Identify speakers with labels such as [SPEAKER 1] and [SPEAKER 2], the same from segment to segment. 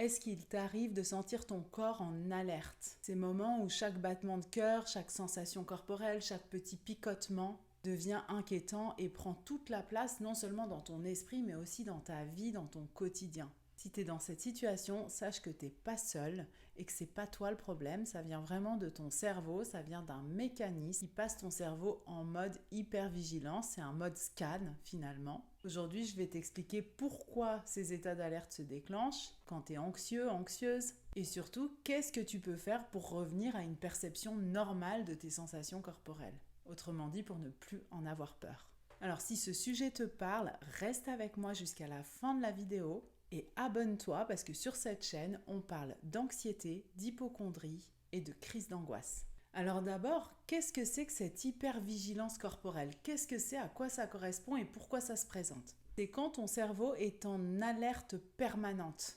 [SPEAKER 1] Est-ce qu'il t'arrive de sentir ton corps en alerte? Ces moments où chaque battement de cœur, chaque sensation corporelle, chaque petit picotement devient inquiétant et prend toute la place non seulement dans ton esprit mais aussi dans ta vie, dans ton quotidien. Si tu es dans cette situation, sache que tu n'es pas seul et que c'est pas toi le problème, ça vient vraiment de ton cerveau, ça vient d'un mécanisme qui passe ton cerveau en mode hypervigilance, c'est un mode scan finalement. Aujourd'hui, je vais t'expliquer pourquoi ces états d'alerte se déclenchent quand tu es anxieux, anxieuse et surtout qu'est-ce que tu peux faire pour revenir à une perception normale de tes sensations corporelles. Autrement dit, pour ne plus en avoir peur. Alors si ce sujet te parle, reste avec moi jusqu'à la fin de la vidéo. Et abonne-toi parce que sur cette chaîne, on parle d'anxiété, d'hypocondrie et de crise d'angoisse. Alors d'abord, qu'est-ce que c'est que cette hypervigilance corporelle? Qu'est-ce que c'est, à quoi ça correspond et pourquoi ça se présente? C'est quand ton cerveau est en alerte permanente.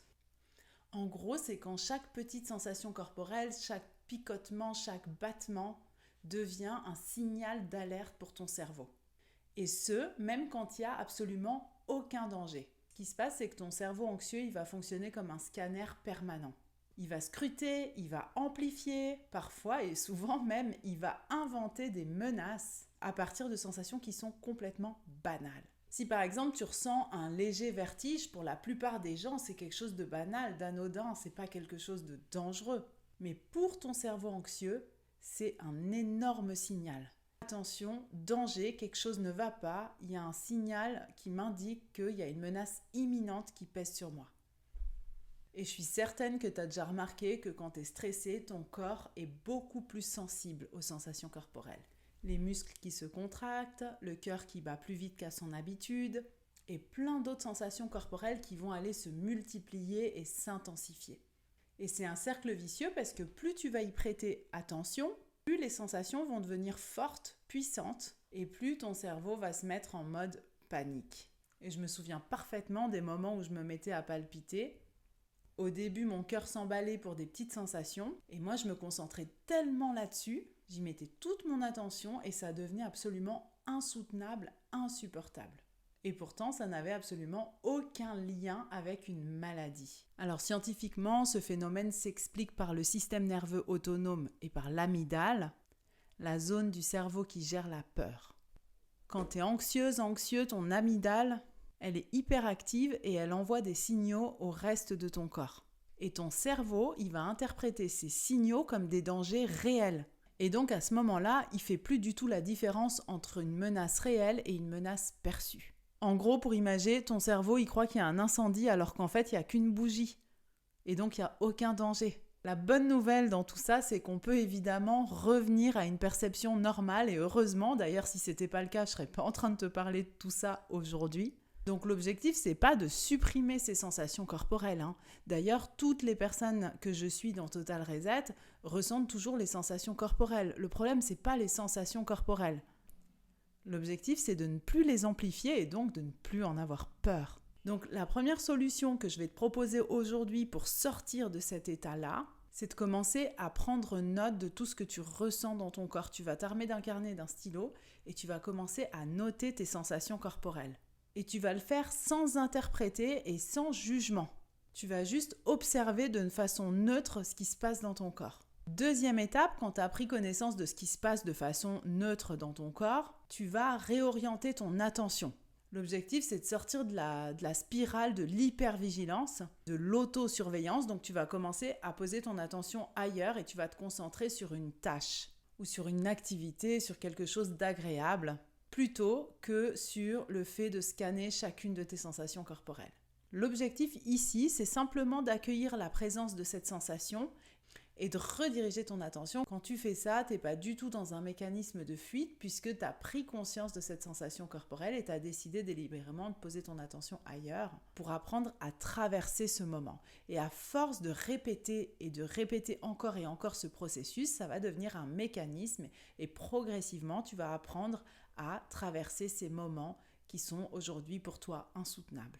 [SPEAKER 1] En gros, c'est quand chaque petite sensation corporelle, chaque picotement, chaque battement devient un signal d'alerte pour ton cerveau. Et ce, même quand il n'y a absolument aucun danger. Ce qui se passe, c'est que ton cerveau anxieux, il va fonctionner comme un scanner permanent. Il va scruter, il va amplifier, parfois et souvent même, il va inventer des menaces à partir de sensations qui sont complètement banales. Si par exemple tu ressens un léger vertige, pour la plupart des gens, c'est quelque chose de banal, d'anodin, c'est pas quelque chose de dangereux. Mais pour ton cerveau anxieux, c'est un énorme signal. Attention, danger, quelque chose ne va pas, il y a un signal qui m'indique qu'il y a une menace imminente qui pèse sur moi. Et je suis certaine que tu as déjà remarqué que quand tu es stressé, ton corps est beaucoup plus sensible aux sensations corporelles. Les muscles qui se contractent, le cœur qui bat plus vite qu'à son habitude, et plein d'autres sensations corporelles qui vont aller se multiplier et s'intensifier. Et c'est un cercle vicieux parce que plus tu vas y prêter attention, plus les sensations vont devenir fortes, puissantes, et plus ton cerveau va se mettre en mode panique. Et je me souviens parfaitement des moments où je me mettais à palpiter. Au début, mon cœur s'emballait pour des petites sensations, et moi je me concentrais tellement là-dessus, j'y mettais toute mon attention, et ça devenait absolument insoutenable, insupportable. Et pourtant, ça n'avait absolument aucun lien avec une maladie. Alors scientifiquement, ce phénomène s'explique par le système nerveux autonome et par l'amygdale, la zone du cerveau qui gère la peur. Quand tu es anxieuse, anxieux, ton amygdale, elle est hyperactive et elle envoie des signaux au reste de ton corps. Et ton cerveau, il va interpréter ces signaux comme des dangers réels. Et donc à ce moment-là, il ne fait plus du tout la différence entre une menace réelle et une menace perçue. En gros, pour imager, ton cerveau, il croit qu'il y a un incendie alors qu'en fait, il n'y a qu'une bougie. Et donc, il n'y a aucun danger. La bonne nouvelle dans tout ça, c'est qu'on peut évidemment revenir à une perception normale. Et heureusement, d'ailleurs, si ce n'était pas le cas, je ne serais pas en train de te parler de tout ça aujourd'hui. Donc l'objectif, c'est pas de supprimer ces sensations corporelles. D'ailleurs, toutes les personnes que je suis dans Total Reset ressentent toujours les sensations corporelles. Le problème, c'est pas les sensations corporelles. L'objectif, c'est de ne plus les amplifier et donc de ne plus en avoir peur. Donc la première solution que je vais te proposer aujourd'hui pour sortir de cet état-là, c'est de commencer à prendre note de tout ce que tu ressens dans ton corps. Tu vas t'armer d'un carnet, d'un stylo et tu vas commencer à noter tes sensations corporelles. Et tu vas le faire sans interpréter et sans jugement. Tu vas juste observer de façon neutre ce qui se passe dans ton corps. Deuxième étape, quand tu as pris connaissance de ce qui se passe de façon neutre dans ton corps, tu vas réorienter ton attention. L'objectif, c'est de sortir de la spirale de l'hypervigilance, de l'autosurveillance. Donc, tu vas commencer à poser ton attention ailleurs et tu vas te concentrer sur une tâche ou sur une activité, sur quelque chose d'agréable, plutôt que sur le fait de scanner chacune de tes sensations corporelles. L'objectif ici, c'est simplement d'accueillir la présence de cette sensation et de rediriger ton attention. Quand tu fais ça, tu n'es pas du tout dans un mécanisme de fuite puisque tu as pris conscience de cette sensation corporelle et tu as décidé délibérément de poser ton attention ailleurs pour apprendre à traverser ce moment. Et à force de répéter et de répéter encore et encore ce processus, ça va devenir un mécanisme et progressivement, tu vas apprendre à traverser ces moments qui sont aujourd'hui pour toi insoutenables.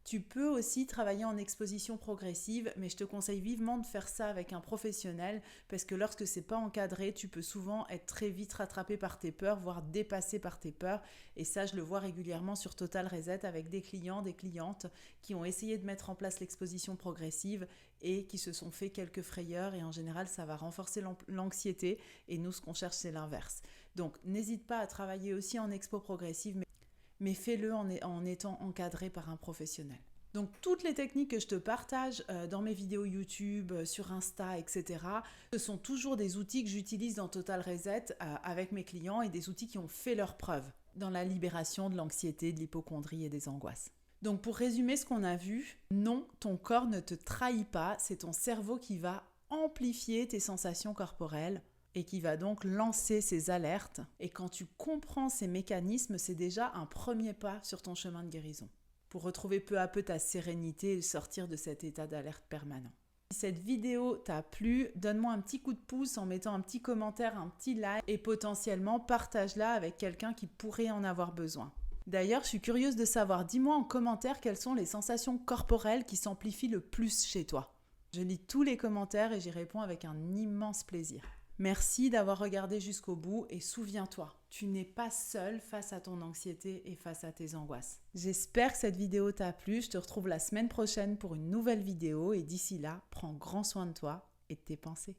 [SPEAKER 1] Tu peux aussi travailler en exposition progressive, mais je te conseille vivement de faire ça avec un professionnel parce que lorsque c'est pas encadré, tu peux souvent être très vite rattrapé par tes peurs, voire dépassé par tes peurs. Et ça, je le vois régulièrement sur Total Reset avec des clients, des clientes qui ont essayé de mettre en place l'exposition progressive et qui se sont fait quelques frayeurs. Et en général, ça va renforcer l'anxiété. Et nous, ce qu'on cherche, c'est l'inverse. Donc, n'hésite pas à travailler aussi en expo progressive, mais fais-le en étant encadré par un professionnel. Donc toutes les techniques que je te partage dans mes vidéos YouTube, sur Insta, etc., ce sont toujours des outils que j'utilise dans Total Reset avec mes clients et des outils qui ont fait leurs preuves dans la libération de l'anxiété, de l'hypocondrie et des angoisses. Donc pour résumer ce qu'on a vu, non, ton corps ne te trahit pas, c'est ton cerveau qui va amplifier tes sensations corporelles et qui va donc lancer ces alertes. Et quand tu comprends ces mécanismes, c'est déjà un premier pas sur ton chemin de guérison, pour retrouver peu à peu ta sérénité et sortir de cet état d'alerte permanent. Si cette vidéo t'a plu, donne-moi un petit coup de pouce en mettant un petit commentaire, un petit like et potentiellement partage-la avec quelqu'un qui pourrait en avoir besoin. D'ailleurs, je suis curieuse de savoir, dis-moi en commentaire quelles sont les sensations corporelles qui s'amplifient le plus chez toi. Je lis tous les commentaires et j'y réponds avec un immense plaisir. Merci d'avoir regardé jusqu'au bout et souviens-toi, tu n'es pas seul face à ton anxiété et face à tes angoisses. J'espère que cette vidéo t'a plu, je te retrouve la semaine prochaine pour une nouvelle vidéo et d'ici là, prends grand soin de toi et de tes pensées.